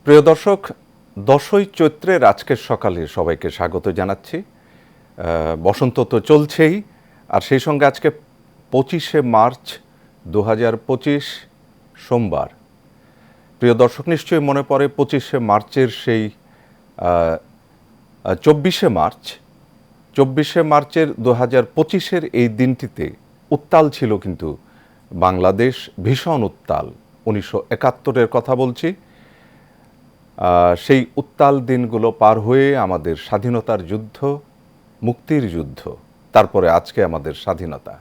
প্রিয় দর্শক, 10ই চৈত্রের আজকের সকালে সবাইকে স্বাগত জানাচ্ছি। বসন্ত তো চলছেই, আর সেই সঙ্গে আজকে 25শে মার্চ 2025 সোমবার। প্রিয় দর্শক, নিশ্চয়ই মনে পড়ে 25শে মার্চের সেই 24শে মার্চের 2025-এর এই দিনটিতে উত্তাল ছিল কিন্তু বাংলাদেশ, ভীষণ উত্তাল। 1971-এর কথা বলছি। সেই উত্তাল দিনগুলো পার হয়ে আমাদের স্বাধীনতার যুদ্ধ, মুক্তির যুদ্ধ, তারপরে আজকে আমাদের স্বাধীনতা।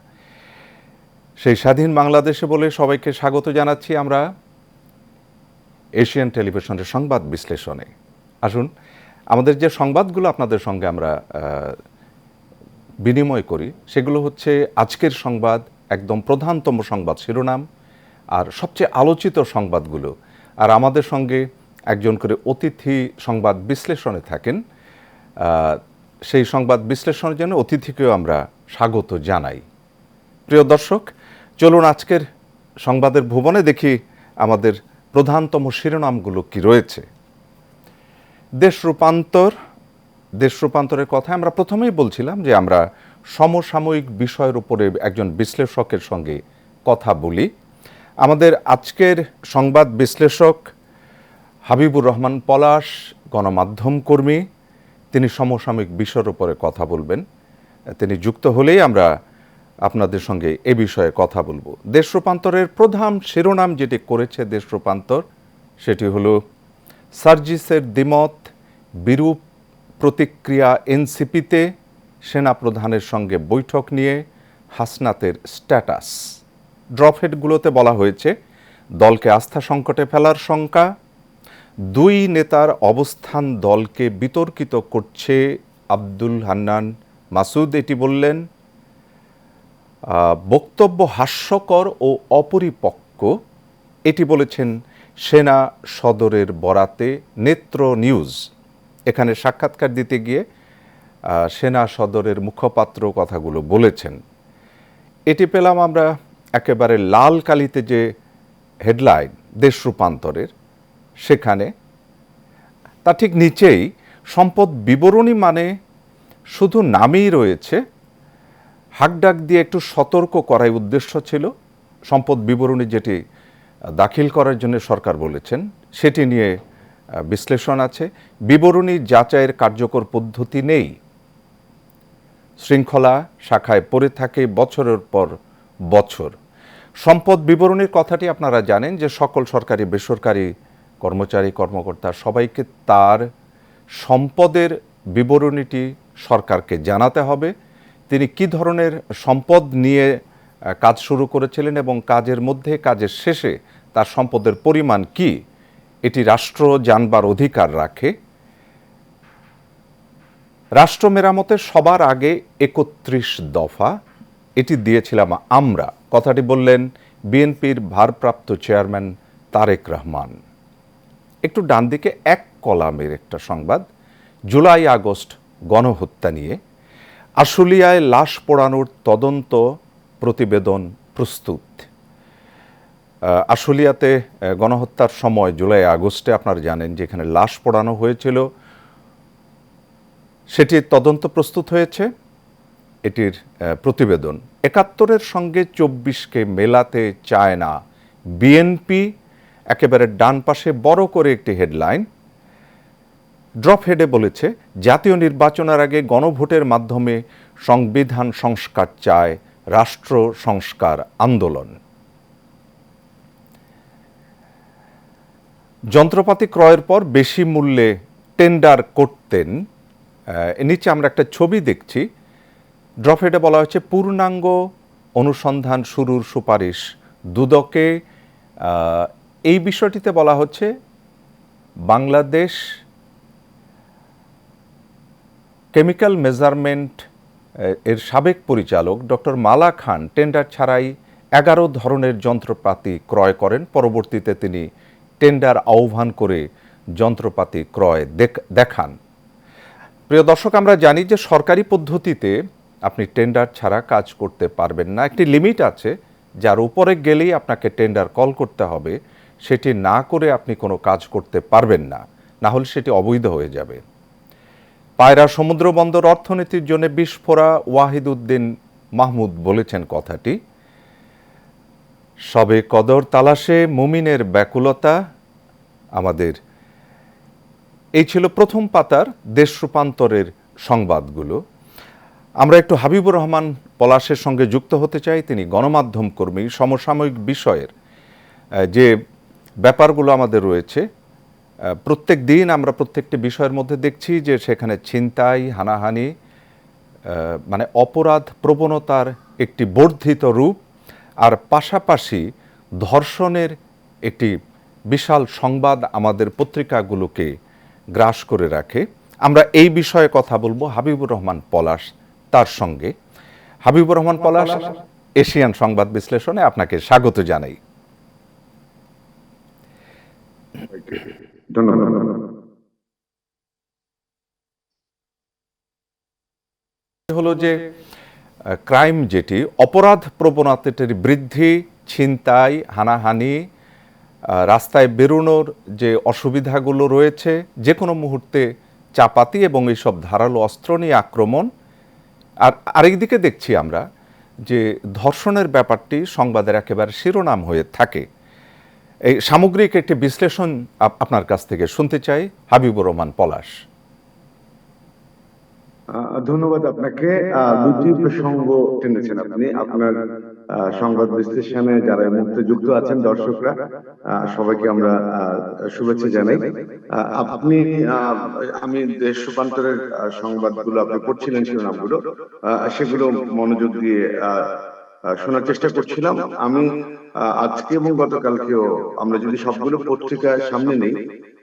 সেই স্বাধীন বাংলাদেশে বলে সবাইকে স্বাগত জানাচ্ছি আমরা এশিয়ান টেলিভিশনের সংবাদ বিশ্লেষণে। আসুন, আমাদের যে সংবাদগুলো আপনাদের সঙ্গে আমরা বিনিময় করি সেগুলো হচ্ছে আজকের সংবাদ, একদম প্রধানতম সংবাদ শিরোনাম আর সবচেয়ে আলোচিত সংবাদগুলো। আর আমাদের সঙ্গে একজন করে অতিথি সংবাদ বিশ্লেষণে থাকেন। সেই সংবাদ বিশ্লেষণের জন্য অতিথিকেও আমরা স্বাগত জানাই। প্রিয় দর্শক, চলুন আজকের সংবাদের ভুবনে দেখি আমাদের প্রধানতম শিরোনামগুলো কি রয়েছে। দেশ রূপান্তরের কথা আমরা প্রথমেই বলছিলাম যে আমরা সমসাময়িক বিষয়ের উপরে একজন বিশ্লেষকের সঙ্গে কথা বলি। আমাদের আজকের সংবাদ বিশ্লেষক হাবিবুর রহমান পলাশ, গণমাধ্যম কর্মী। তিনি সমসাময়িক বিষয়ের উপরে কথা বলবেন। তিনি যুক্ত হলেই আমরা আপনাদের সঙ্গে এ বিষয়ে কথা বলবো। দেশ রূপান্তরের প্রধান শিরোনাম যেটি করেছে দেশ রূপান্তর, সেটি হলো সার্জিসের দ্বিমত, বিরূপ প্রতিক্রিয়া এনসিপিতে, সেনাপ্রধানের সঙ্গে বৈঠক নিয়ে হাসনাতের স্ট্যাটাস। ড্রপহেডগুলোতে বলা হয়েছে দলকে আস্থা সংকটে ফেলার শঙ্কা, দুই নেতার অবস্থান দলকে বিতর্কিত করছে। আব্দুল হান্নান মাসুদ এটি বললেন। বক্তব্য হাস্যকর ও অপরিপক্ক, এটি বলেছেন সেনা সদরের বরাতে নেত্র নিউজ। এখানে সাক্ষাৎকার দিতে গিয়ে সেনা সদরের মুখপাত্র কথাগুলো বলেছেন। এটি পেলাম আমরা একেবারে লাল কালিতে যে হেডলাইন দেশ রূপান্তরের, সেখানে তা ঠিক নিচেই সম্পদ বিবরণী মানে শুধু নামেই রয়েছে। হাকডাক দিয়ে একটু সতর্ক করাই উদ্দেশ্য ছিল। সম্পদ বিবরণী যেটি দাখিল করার জন্য সরকার বলেছেন, সেটি নিয়ে বিশ্লেষণ আছে। বিবরণী যাচাইয়ের কার্যকর পদ্ধতি নেই, শৃঙ্খলা শাখায় পড়ে থাকে বছরের পর বছর। সম্পদ বিবরণীর কথাটি আপনারা জানেন যে সকল সরকারি বেসরকারি কর্মচারী কর্মকর্তা সবাইকে তার সম্পদের বিবরণীটি সরকারকে জানাতে হবে। তিনি কি ধরনের সম্পদ নিয়ে কাজ শুরু করেছিলেন এবং কাজের মধ্যে কাজের শেষে তার সম্পদের পরিমাণ কি, এটি রাষ্ট্র জানবার অধিকার রাখে। রাষ্ট্র মেরামতের সবার আগে 31 দফা, এটি দিয়েছিলাম আমরা। কথাটি বললেন বিএনপির ভারপ্রাপ্ত চেয়ারম্যান তারেক রহমান। একটু ডান দিকে এক কলামের একটা সংবাদ, জুলাই আগস্ট গণহত্যা নিয়ে। আশুলিয়ায় লাশ পোড়ানোর তদন্ত প্রতিবেদন প্রস্তুত। আশুলিয়াতে গণহত্যার সময় জুলাই আগস্টে আপনারা জানেন যে এখানে লাশ পোড়ানো হয়েছিল, সেটির তদন্ত প্রস্তুত হয়েছে। এটির প্রতিবেদন 71-এর সঙ্গে 24কে মেলাতে চায় না বিএনপি, একেবারে ডান পাশে বড় করে একটি হেডলাইন। ড্রপ হেডে বলেছে জাতীয় নির্বাচনের আগে গণভোটের মাধ্যমে সংবিধান সংস্কার চায় রাষ্ট্র সংস্কার আন্দোলন। যন্ত্রপাতি ক্রয়ের পর বেশি মূল্যে টেন্ডার করতেন। নিচে আমরা একটা ছবি দেখছি। ড্রপ হেডে বলা হয়েছে পূর্ণাঙ্গ অনুসন্ধান শুরুর সুপারিশ দুদকে। এই বিষয়টিতে বলা হচ্ছে বাংলাদেশ কেমিক্যাল মেজারমেন্ট এর সাবেক পরিচালক ডক্টর মালা খান টেন্ডার ছাড়াই 11 ধরনের যন্ত্রপাতি ক্রয় করেন। পরবর্তীতে তিনি টেন্ডার আহ্বান করে যন্ত্রপাতি ক্রয় দেখান। প্রিয় দর্শক, আমরা জানি যে সরকারি পদ্ধতিতে আপনি টেন্ডার ছাড়া কাজ করতে পারবেন না। একটি লিমিট আছে, যার উপরে গেলেই আপনাকে টেন্ডার কল করতে হবে। সেটি না করে আপনি কোনো কাজ করতে পারবেন না, না হলে সেটি অবৈধ হয়ে যাবে। পায়রা সমুদ্র বন্দর অর্থনীতির জন্য বিস্ফোরা ওয়াহিদউদ্দিন মাহমুদ বলেছেন কথাটি। সবে কদর তালাশে মুমিনের ব্যাকুলতা। আমাদের এই ছিল প্রথম পাতার দেশ রূপান্তরের সংবাদগুলো। আমরা একটু হাবিবুর রহমান পলাশের সঙ্গে যুক্ত হতে চাই। তিনি গণমাধ্যম কর্মী। সমসাময়িক বিষয়ের যে ব্যাপারগুলো আমাদের রয়েছে, প্রত্যেক দিন আমরা প্রত্যেকটি বিষয়ের মধ্যে দেখছি যে সেখানে ছিনতাই, হানাহানি, মানে অপরাধ প্রবণতার একটি বর্ধিত রূপ, আর পাশাপাশি ধর্ষণের একটি বিশাল সংবাদ আমাদের পত্রিকাগুলোকে গ্রাস করে রাখে। আমরা এই বিষয়ে কথা বলবো হাবিবুর রহমান পলাশ তার সঙ্গে। হাবিবুর রহমান পলাশ, এশিয়ান সংবাদ বিশ্লেষণে আপনাকে স্বাগত জানাই। ধন্যবাদ। হলো যে ক্রাইম, যেটি অপরাধ প্রবণতাটির বৃদ্ধি, ছিনতাই, হানাহানি, রাস্তায় বেরোনোর যে অসুবিধাগুলো রয়েছে, যে কোনো মুহূর্তে চাপাতি এবং এইসব ধারালো অস্ত্র নিয়ে আক্রমণ। আর আরেকদিকে দেখছি আমরা যে ধর্ষণের ব্যাপারটি সংবাদের একেবারে শিরোনাম হয়ে থাকে। এই সামগ্রিক একটি বিশ্লেষণ আপনার কাছ থেকে শুনতে চাই, হাবিবুর রহমান পলাশ। ধন্যবাদ আপনাকে। দুটি প্রসঙ্গ টেনেছেন আপনি আপনার সংবাদ বিশ্লেষণে। যারা এই মুহূর্তে যুক্ত আছেন দর্শকরা, সবাইকে আমরা শুভেচ্ছা জানাই। আপনি আমি দেশ রূপান্তরের সংবাদগুলো আপনি পড়ছিলেন, শিরোনামগুলো, সেগুলো মনোযোগ দিয়ে শোনার চেষ্টা করছিলাম। আমি আজকে এবং গতকালকেও আমরা যদি সবগুলো পত্রিকার সামনে নেই,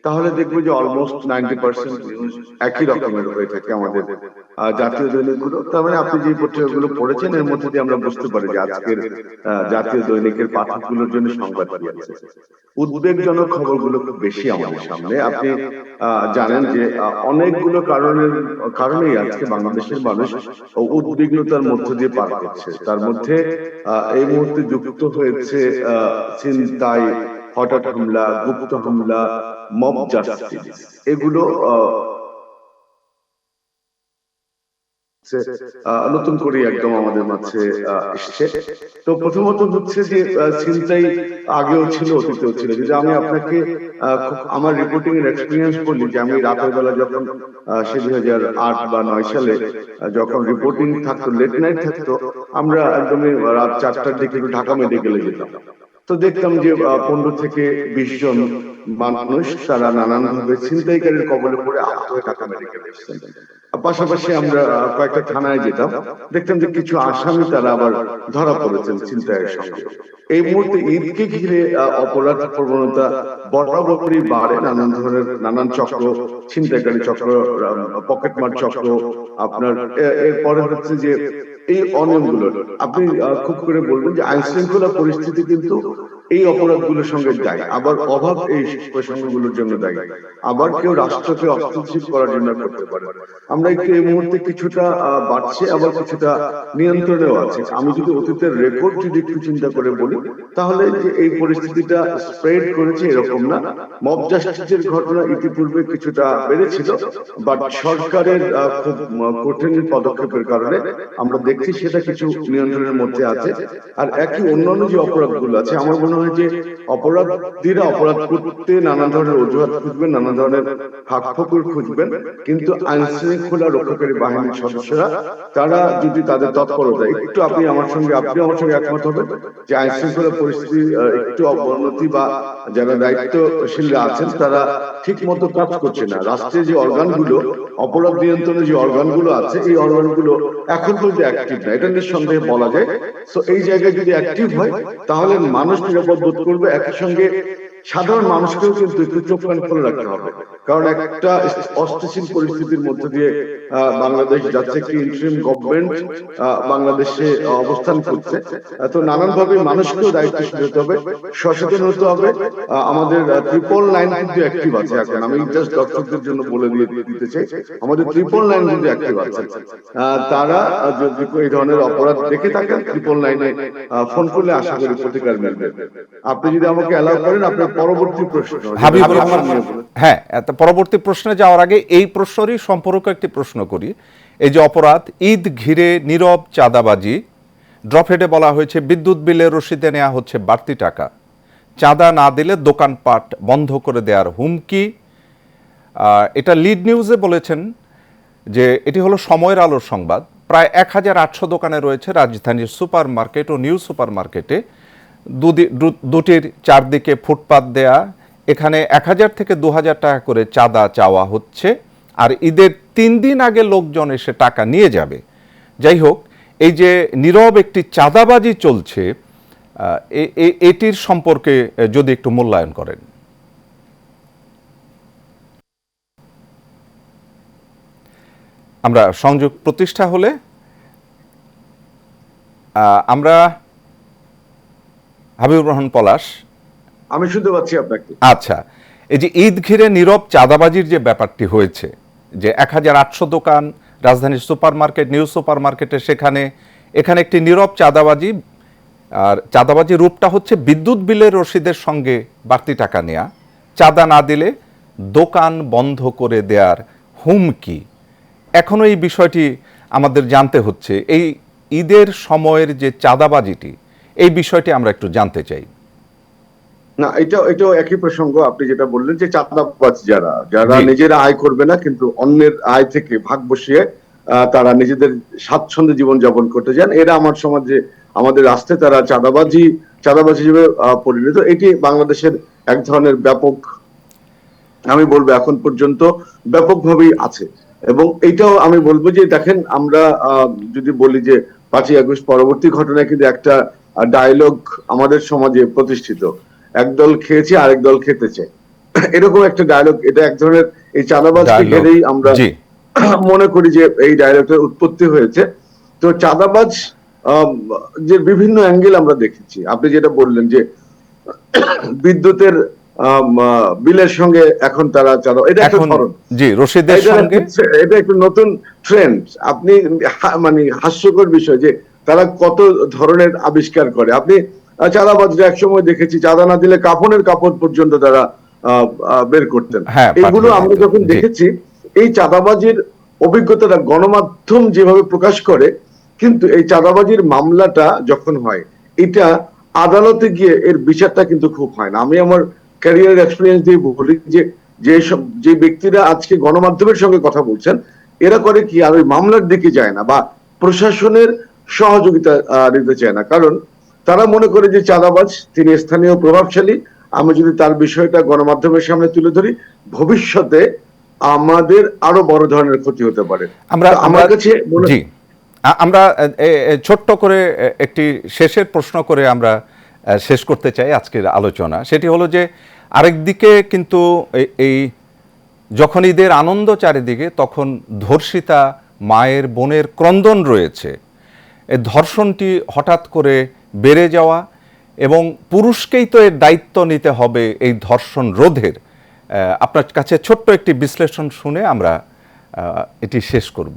তাহলে দেখবো যে অলমোস্ট 90% নিউজ একই রকমের হয়ে থাকে আমাদের জাতীয় দৈনিকগুলো। তার মানে আপনি যে পত্রিকাগুলো পড়েছেন এর মধ্যে দিয়ে আমরা বুঝতে পারি যে আজকের জাতীয় দৈনিকের পাঠকগুলোর জন্য সংবাদ কি আছে। উদ্বেগজনক খবরগুলো খুব বেশি আমাদের সামনে। আপনি জানেন যে অনেকগুলো কারণেই আজকে বাংলাদেশের মানুষ উদ্বিগ্নতার মধ্য দিয়ে পার করছে। তার মধ্যে এই মুহূর্তে যুক্ত হয়েছে ছিনতাই, হঠাৎ হামলা, গুপ্ত হামলা, মব জাস্টিস। এগুলো নতুন করে একদম আমাদের মাঝে এসছে। তো প্রথমত হচ্ছে যে ছিনতাই আগেও ছিল, অতীতেও ছিল। যদি আমি আপনাকে আমার রিপোর্টিং এর এক্সপিরিয়েন্স বলি, যে আমি রাতের বেলা যখন সে 2008 বা 9 সালে যখন রিপোর্টিং থাকতো, লেট নাইট থাকতো, আমরা একদমই রাত 4টার দিকে ঢাকা মেডিকেলে যেতাম। তো দেখতাম যে 15 থেকে 20 জন মানুষ তারা নানান ভাবে ছিনতাইকারীর কবলে পড়ে আহত হয়ে ঢাকা মেডিকেলে এসেছেন। পাশাপাশি আমরা কয়েকটা থানায় যেতাম, দেখতাম যে কিছু আসামি তারা আবার ধরা পড়েছেন ছিনতাইয়ের সঙ্গে। এই মুহূর্তে ঈদকে ঘিরে অপরাধ প্রবণতা বরাবরই বাড়ে। নানান চক্র, ছিনতাইকারী চক্র, পকেটমার চক্র, আপনার এরপরে হচ্ছে যে এই অনিয়মগুলো আপনি খুব করে বলবেন যে আইন শৃঙ্খলা পরিস্থিতি কিন্তু এই অপরাধগুলোর সঙ্গে দায়ী, আবার অভাব এই প্রসঙ্গগুলোর জন্য দায়ী, আবার কেউ রাষ্ট্রকে অস্থিতিশীল করার জন্য করতে পারে। আমরা একটু এই মুহূর্তে কিছুটা বাড়ছে, আবার কিছুটা নিয়ন্ত্রণেও আছে। আমি যদি অতীতের রেকর্ড যদি একটু চিন্তা করে বলি, তাহলে যে এই পরিস্থিতিটা স্প্রেড করেছে এরকম না। মব জাস্টিসের ঘটনা ইতিপূর্বে কিছুটা বেড়েছিল, বাট সরকারের খুব কঠিন পদক্ষেপের কারণে আমরা দেখছি সেটা কিছু নিয়ন্ত্রণের মধ্যে আছে। আর একই অন্যান্য যে অপরাধগুলো আছে, আমার মনে হয় যে অপরাধীরা অপরাধ করতে নানা ধরনের অজুহাত খুঁজবেন, নানা ধরনের ফাঁকফোকর খুঁজবেন, কিন্তু আইন শৃঙ্খলা রক্ষাকারী বাহিনীর সদস্যরা তারা যদি তাদের তৎপরতা একটু, আপনি আমার সঙ্গে একমত হবেন যে আইন শৃঙ্খলা পরিস্থিতি একটু অবনতি বা যারা দায়িত্বশীলরা আছেন তারা ঠিক মতো কাজ করছে না। রাষ্ট্রের যে অর্গানগুলো, অপরাধ নিয়ন্ত্রণের যে অর্গানগুলো আছে, এই অর্গানগুলো এখন পর্যন্ত অ্যাক্টিভ না, এটা নিঃসন্দেহে বলা যায়। তো এই জায়গায় যদি অ্যাক্টিভ হয় তাহলে মানুষ নিরাপদ বোধ করবে। একই সঙ্গে সাধারণ মানুষকেও কিন্তু একটু চোখ কান খুলে রাখতে হবে, কারণ একটা অস্থিতিশীল পরিস্থিতির মধ্যে দিয়ে বাংলাদেশ যাচ্ছে, একটি ইন্টারিম গভর্নমেন্ট বাংলাদেশে অবস্থান করছে। তো নানান ভাবে মানুষকেও দায়িত্বশীল হতে হবে, সচেতন হতে হবে। আমাদের 999 কিন্তু অ্যাক্টিভ আছে এখন। আমি জাস্ট দর্শকদের জন্য বলে দিতে চাই, আমাদের 999 কিন্তু অ্যাক্টিভ আছে। তারা যদি এই ধরনের অপরাধ দেখে থাকেন, 999 ফোন করলে আশা করি প্রতিকার মিলবে। আপনি যদি আমাকে অ্যালাউ করেন, আপনার পরবর্তী প্রশ্ন হাবিবুর রহমান, হ্যাঁ, পরবর্তী প্রশ্নে যাওয়ার আগে এই প্রশ্নেরই সম্পর্ক একটি প্রশ্ন করি। এই যে অপরাধ, ঈদ ঘিরে নীরব চাঁদাবাজি, ড্রপহেডে বলা হয়েছে বিদ্যুৎ বিলের রসিদে নেওয়া হচ্ছে বাড়তি টাকা, চাঁদা না দিলে দোকানপাট বন্ধ করে দেওয়ার হুমকি। এটা লিড নিউজে বলেছেন যে এটি হলো সময়ের আলোর সংবাদ। প্রায় 1800 দোকানে রয়েছে রাজধানীর সুপার মার্কেট ও নিউ সুপার মার্কেটে, দুটির চারদিকে ফুটপাত দেয়া। এখানে 1000 থেকে 2000 টাকা করে চাঁদা চাওয়া হচ্ছে, আর ঈদের 3 দিন আগে লোকজন এসে টাকা নিয়ে যাবে। যাই হোক, এই যে নীরব একটি চাঁদাবাজি চলছে, এটির সম্পর্কে যদি একটু মূল্যায়ন করেন। আমরা সংযোগ প্রতিষ্ঠা হলে আমরা হাবিবুর রহমান পলাশ, আমি শুনতে পাচ্ছি আপনাকে। আচ্ছা, এই যে ঈদ ঘিরে নীরব চাঁদাবাজির যে ব্যাপারটি হয়েছে, যে 1800 দোকান রাজধানীর সুপার মার্কেট, নিউ সুপার মার্কেটে, এখানে একটি নীরব চাঁদাবাজি, আর চাঁদাবাজির রূপটা হচ্ছে বিদ্যুৎ বিলের রসিদের সঙ্গে বাড়তি টাকা নেয়া, চাঁদা না দিলে দোকান বন্ধ করে দেওয়ার হুমকি। এখনো এই বিষয়টি আমাদের জানতে হচ্ছে। এই ঈদের সময়ের যে চাঁদাবাজিটি, এই বিষয়টি আমরা একটু জানতে চাই। না, এটাও একই প্রসঙ্গ। আপনি যেটা বললেন যে চাঁদাবাজ যারা নিজেরা আয় করবে না, কিন্তু অন্যের আয় থেকে ভাগ বসিয়ে তারা নিজেদের স্বাচ্ছন্দ্যে জীবন যাপন করতে চান, এরা আমার সমাজে, আমাদের রাষ্ট্রে তারা চাঁদাবাজ হিসেবে পরিণত। এটি বাংলাদেশের এক ধরনের ব্যাপক, আমি বলবো এখন পর্যন্ত ব্যাপকভাবেই আছে। এবং এটাও আমি বলবো যে দেখেন, আমরা যদি বলি যে 5ই আগস্ট পরবর্তী ঘটনায় কিন্তু একটা ডায়লগ আমাদের সমাজে প্রতিষ্ঠিত, একদল খেয়েছে আরেক দল খেতে চায়, এরকম একটা ডায়লগ। এটা এক ধরনের এই চাঁদাবাজকে ঘিরেই আমরা মনে করি যে এই ডায়লগটার উৎপত্তি হয়েছে। তো চাঁদাবাজ যে বিভিন্ন অ্যাঙ্গেল আমরা দেখেছি। আপনি যেটা বললেন যে বিদ্যুতের বিলের সঙ্গে এখন তারা চাঁদা, এটা একটা ধরন, এটা একটা নতুন ট্রেন্ড। আপনি মানে হাস্যকর বিষয় যে তারা কত ধরনের আবিষ্কার করে। আপনি চাঁদাবাজরা একসময় দেখেছি চাঁদা না দিলে কাফনের কাপড় পর্যন্ত তারা বের করতেন। এগুলো আমরা যখন দেখেছি, এই চাঁদাবাজির অভিজ্ঞতাটা গণমাধ্যম যেভাবে প্রকাশ করে, কিন্তু এই চাঁদাবাজির মামলাটা যখন হয়, এটা আদালতে গিয়ে এর বিচারটা কিন্তু খুব হয় না। আমি আমার ক্যারিয়ার এক্সপিরিয়েন্স দিয়ে বলি যে ব্যক্তিরা আজকে গণমাধ্যমের সঙ্গে কথা বলছেন, এরা করে কি, আর ওই মামলার দিকে যায় না বা প্রশাসনের সহযোগিতা নিতে চায় না। কারণ তারা মনে করে যে চাঁদাবাজ তিনি স্থানীয় প্রভাবশালী, আমি যদি তার বিষয়টা গণমাধ্যমের সামনে তুলে ধরি, ভবিষ্যতে আমাদের আরো বড় ধরনের ক্ষতি হতে পারে। আমার কাছে আমরা ছোট্ট করে একটি শেষের প্রশ্ন করে আমরা শেষ করতে চাই আজকের আলোচনা। সেটি হলো যে আরেকদিকে কিন্তু এই যখন ঈদের আনন্দ চারিদিকে, তখন ধর্ষিতা মায়ের বোনের ক্রন্দন রয়েছে। এই ধর্ষণটি হঠাৎ করে বেড়ে যাওয়া, এবং পুরুষকেই তো এর দায়িত্ব নিতে হবে এই ধর্ষণ রোধের। আপনার কাছে ছোট্ট একটি বিশ্লেষণ শুনে আমরা এটি শেষ করব।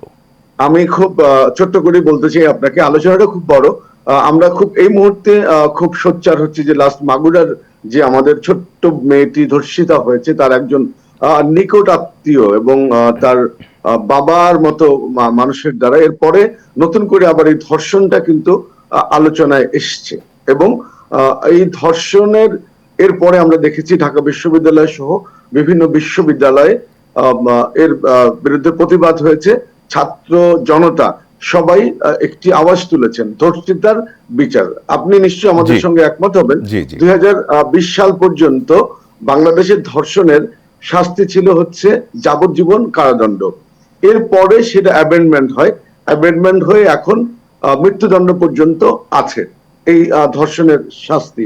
আমি খুব ছোট্ট করে বলতে চাই আপনাকে, আলোচনাটা খুব বড়। আমরা খুব এই মুহূর্তে খুব সোচ্চার হচ্ছে যে লাস্ট মাগুরার যে আমাদের ছোট্ট মেয়েটি ধর্ষিতা হয়েছে, তার একজন নিকট আত্মীয় এবং তার বাবার মতো মানুষের দ্বারা এরপরে নতুন করে আবার এই ধর্ষণটা কিন্তু আলোচনায় এসছে। এবং এই ধর্ষণের এরপরে আমরা দেখেছি ঢাকা বিশ্ববিদ্যালয় সহ বিভিন্ন বিশ্ববিদ্যালয়ে এর বিরুদ্ধে প্রতিবাদ হয়েছে। ছাত্র জনতা সবাই একটি আওয়াজ তুলেছেন, ধর্ষিতার বিচার। আপনি নিশ্চয়ই আমাদের সঙ্গে একমত হবেন, 2020 সাল পর্যন্ত বাংলাদেশের ধর্ষণের শাস্তি ছিল হচ্ছে যাবজ্জীবন কারাদণ্ড। এরপরে সেটা অ্যামেন্ডমেন্ট হয়ে এখন মৃত্যুদণ্ড পর্যন্ত আছে এই ধর্ষণের শাস্তি।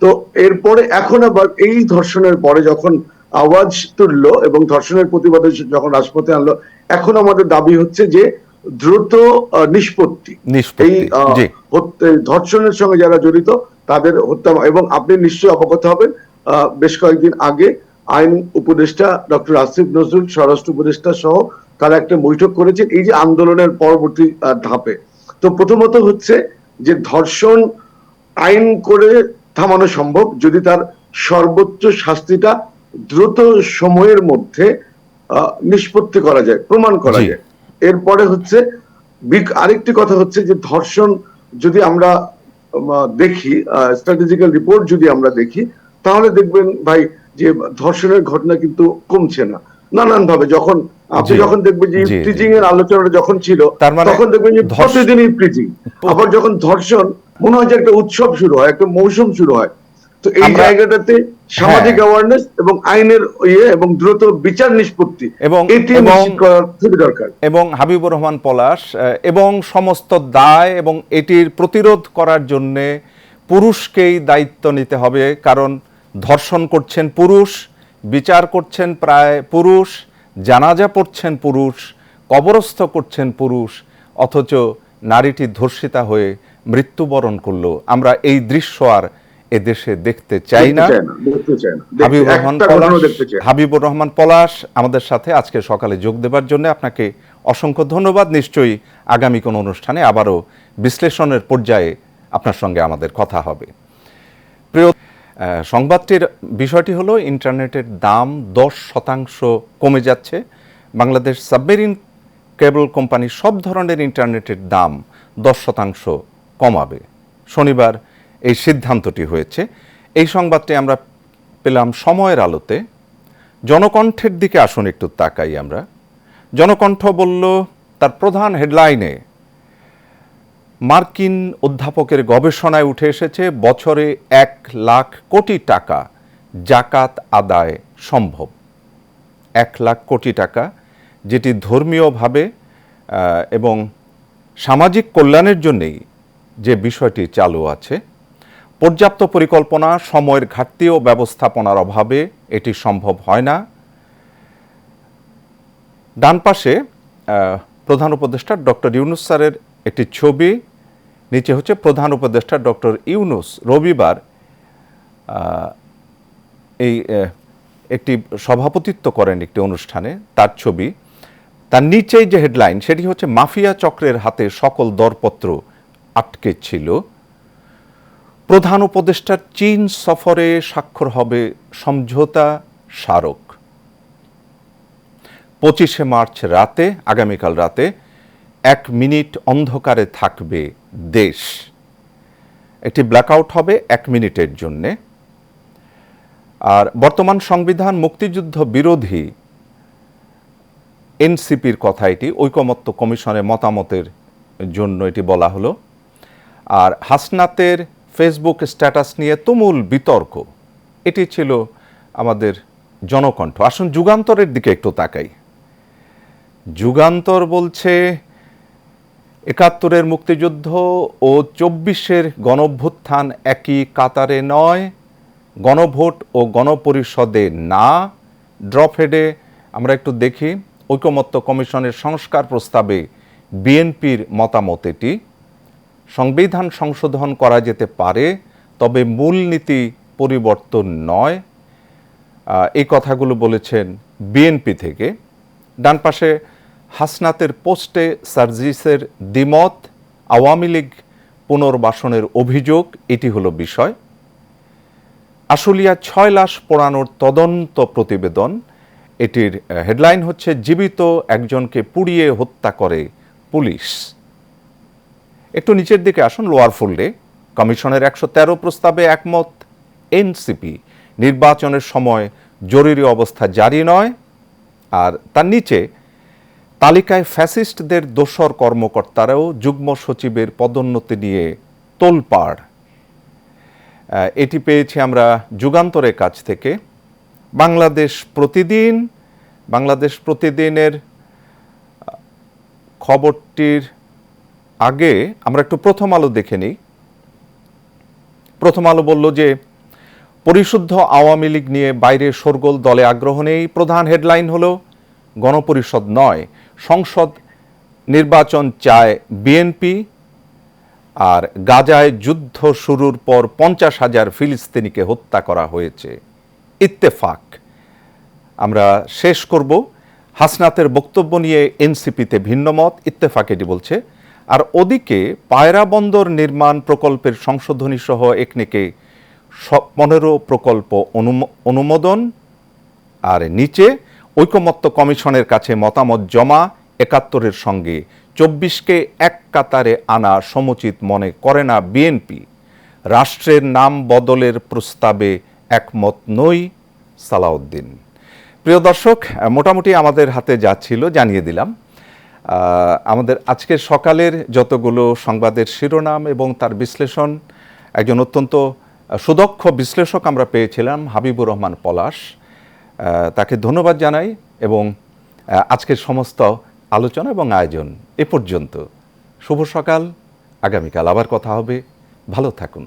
তো এরপরে এখন আবার এই ধর্ষণের পরে যখন আওয়াজ তুললো এবং ধর্ষণের প্রতিবাদে যখন রাজপথে আনলো, এখন আমাদের দাবি হচ্ছে যে দ্রুত নিষ্পত্তি, এই ধর্ষণের সঙ্গে যারা জড়িত তাদের হত্যা। এবং আপনি নিশ্চয়ই অবগত হবেন, বেশ কয়েকদিন আগে আইন উপদেষ্টা ডক্টর আসিফ নজরুল, স্বরাষ্ট্র উপদেষ্টা সহ তারা একটা বৈঠক করেছেন এই যে আন্দোলনের পরবর্তী ধাপে। তো প্রথমত হচ্ছে যে ধর্ষণ আইন করে থামানো সম্ভব যদি তার সর্বোচ্চ শাস্তিটা দ্রুত সময়ের মধ্যে নিষ্পত্তি করা যায়, প্রমাণ করা যায়। এরপরে হচ্ছে আরেকটি কথা হচ্ছে যে ধর্ষণ যদি আমরা দেখি, স্ট্র্যাটেজিক্যাল রিপোর্ট যদি আমরা দেখি, তাহলে দেখবেন ভাই যে ধর্ষণের ঘটনা কিন্তু কমছে না নানান ভাবে। যখন আপনি যখন দেখবেন যে টিচিং এর আলোচনাটা যখন ছিল, তখন দেখবেন যে প্রতিদিনই টিচিং, আবার যখন ধর্ষণ মনে হয় যে একটা উৎসব শুরু হয়, একটা মৌসুম শুরু হয়। তো এই জায়গাটাতে সামাজিক অ্যাওয়ারনেস এবং আইনের এবং দ্রুত বিচার নিষ্পত্তি এটি নিশ্চিত করা খুবই দরকার। এবং হাবিবুর রহমান পলাশ এবং সমস্ত দায় এবং এটির প্রতিরোধ করার জন্য পুরুষকেই দায়িত্ব নিতে হবে, কারণ ধর্ষণ করছেন পুরুষ, বিচার করছেন প্রায় পুরুষ, জানাজা পড়ছেন পুরুষ, কবরস্থ করছেন পুরুষ, অথচ নারীটি ধর্ষিতা হয়ে মৃত্যুবরণ করলো। আমরা এই দৃশ্য আর এদেশে দেখতে চাই না। হাবিবুর রহমান পলাশ আমাদের সাথে আজকে সকালে যোগ দেবার জন্য আপনাকে অসংখ্য ধন্যবাদ। নিশ্চয়ই আগামী কোনো অনুষ্ঠানে আবারও বিশ্লেষণের পর্যায়ে আপনার সঙ্গে আমাদের কথা হবে। প্রিয় সংবাদটির বিষয়টি হলো ইন্টারনেটের দাম 10% কমে যাচ্ছে। বাংলাদেশ সাবমেরিন কেবল কোম্পানি সব ধরনের ইন্টারনেটের দাম 10% কমাবে। শনিবার এই সিদ্ধান্তটি হয়েছে। এই সংবাদটি আমরা পেলাম সময়ের আলোতে। জনকণ্ঠের দিকে আসুন একটু তাকাই আমরা। জনকণ্ঠ বলল তার প্রধান হেডলাইনে মার্কিন অধ্যাপকের গবেষণায় উঠে এসেছে বছরে 1 লাখ কোটি টাকা জাকাত আদায় সম্ভব। 1 লাখ কোটি টাকা, যেটি ধর্মীয়ভাবে এবং সামাজিক কল্যাণের জন্যেই যে বিষয়টি চালু আছে, পর্যাপ্ত পরিকল্পনা, সময়ের ঘাটতি ও ব্যবস্থাপনার অভাবে এটি সম্ভব হয় না। ডান পাশে প্রধান উপদেষ্টা ডক্টর ইউনূস স্যারের একটি ছবি, নিচে হচ্ছে প্রধান উপদেষ্টা ডক্টর ইউনূস রবিবার এই একটি সভাপতিত্ব করেন একটি অনুষ্ঠানে, তার ছবি। তার নিচেই যে হেডলাইন সেটি হচ্ছে মাফিয়া চক্রের হাতে সকল দরপত্র আটকে ছিল। প্রধান উপদেষ্টার চীন সফরে স্বাক্ষর হবে সমঝোতা স্মারক। 25শে মার্চ রাতে, আগামীকাল রাতে 1 মিনিট অন্ধকারে থাকবে দেশ। একটি ব্ল্যাকআউট হবে 1 মিনিটের জন্যে। আর বর্তমান সংবিধান মুক্তিযুদ্ধ বিরোধী এনসিপির কথা, এটি ঐকমত্য কমিশনের মতামতের জন্য এটি বলা হলো। আর হাসনাতের ফেসবুক স্ট্যাটাস নিয়ে তুমুল বিতর্ক। এটি ছিল আমাদের জনকণ্ঠ। আসুন যুগান্তরের দিকে একটু তাকাই। যুগান্তর বলছে 71-এর মুক্তিযুদ্ধ ও 24-এর গণঅভ্যুত্থান একই কাতারে নয়, গণভোট ও গণপরিষদে না। ড্রপহেডে আমরা একটু দেখি ঐকমত্য কমিশনের সংস্কার প্রস্তাবে বিএনপির মতামত এটি। সংবিধান সংশোধন করা যেতে পারে, তবে মূলনীতি পরিবর্তন নয়। এই কথাগুলো বলেছেন বিএনপি থেকে। ডান পাশে হাসনাতের পোস্টে সার্জিসের দ্বিমত, আওয়ামী লীগ পুনর্বাসনের অভিযোগ, এটি হলো বিষয়। আশুলিয়া 6 লাশ পোড়ানোর তদন্ত প্রতিবেদন, এটির হেডলাইন হচ্ছে জীবিত একজনকে পুড়িয়ে হত্যা করে পুলিশ। একটু নিচের দিকে আসুন, লোয়ার ফোল্ডে কমিশনের 113 প্রস্তাবে একমত এনসিপি, নির্বাচনের সময় জরুরি অবস্থা জারি নয়। আর তার নিচে তালিকায় ফ্যাসিস্টদের দোসর কর্মকর্তারাও, যুগ্ম সচিবের পদোন্নতি নিয়ে তোলপাড়। এটি পেয়েছি আমরা যুগান্তরের কাছ থেকে। বাংলাদেশ প্রতিদিনের খবরটির আগে আমরা একটু প্রথম আলো দেখে নিই। প্রথম আলো বলল যে পরিশুদ্ধ আওয়ামী লীগ নিয়ে বাইরে শোরগোল, দলে আগ্রহ নেই। প্রধান হেডলাইন হলো গণপরিষদ নয়, সংসদ নির্বাচন চায় বিএনপি। আর গাজায় যুদ্ধ শুরুর পর 50,000 ফিলিস্তিনিকে হত্যা করা হয়েছে। ইত্তেফাক। আমরা শেষ করব হাসনাতের বক্তব্য নিয়ে এনসিপিতে ভিন্নমত, ইত্তেফাক এটি বলছে। আর ওদিকে পায়রা বন্দর নির্মাণ প্রকল্পের সংশোধনী সহ একনেকে 15 প্রকল্প অনুমোদন, আর নিচে ঐকমত্য কমিশনের কাছে মতামত জমা 71-এর সঙ্গে 24কে এক কাতারে আনা সমুচিত মনে করে না বিএনপি। রাষ্ট্রের নাম বদলের প্রস্তাবে একমত নই, সালাউদ্দিন। প্রিয় দর্শক, মোটামুটি আমাদের হাতে যা ছিল জানিয়ে দিলাম। আমাদের আজকের সকালের যতগুলো সংবাদের শিরোনাম এবং তার বিশ্লেষণ, একজন অত্যন্ত সুদক্ষ বিশ্লেষক আমরা পেয়েছিলাম, হাবিবুর রহমান পলাশ। তাকে ধন্যবাদ জানাই এবং আজকের সমস্ত আলোচনা এবং আয়োজন এ পর্যন্ত। শুভ সকাল, আগামীকাল আবার কথা হবে। ভালো থাকুন।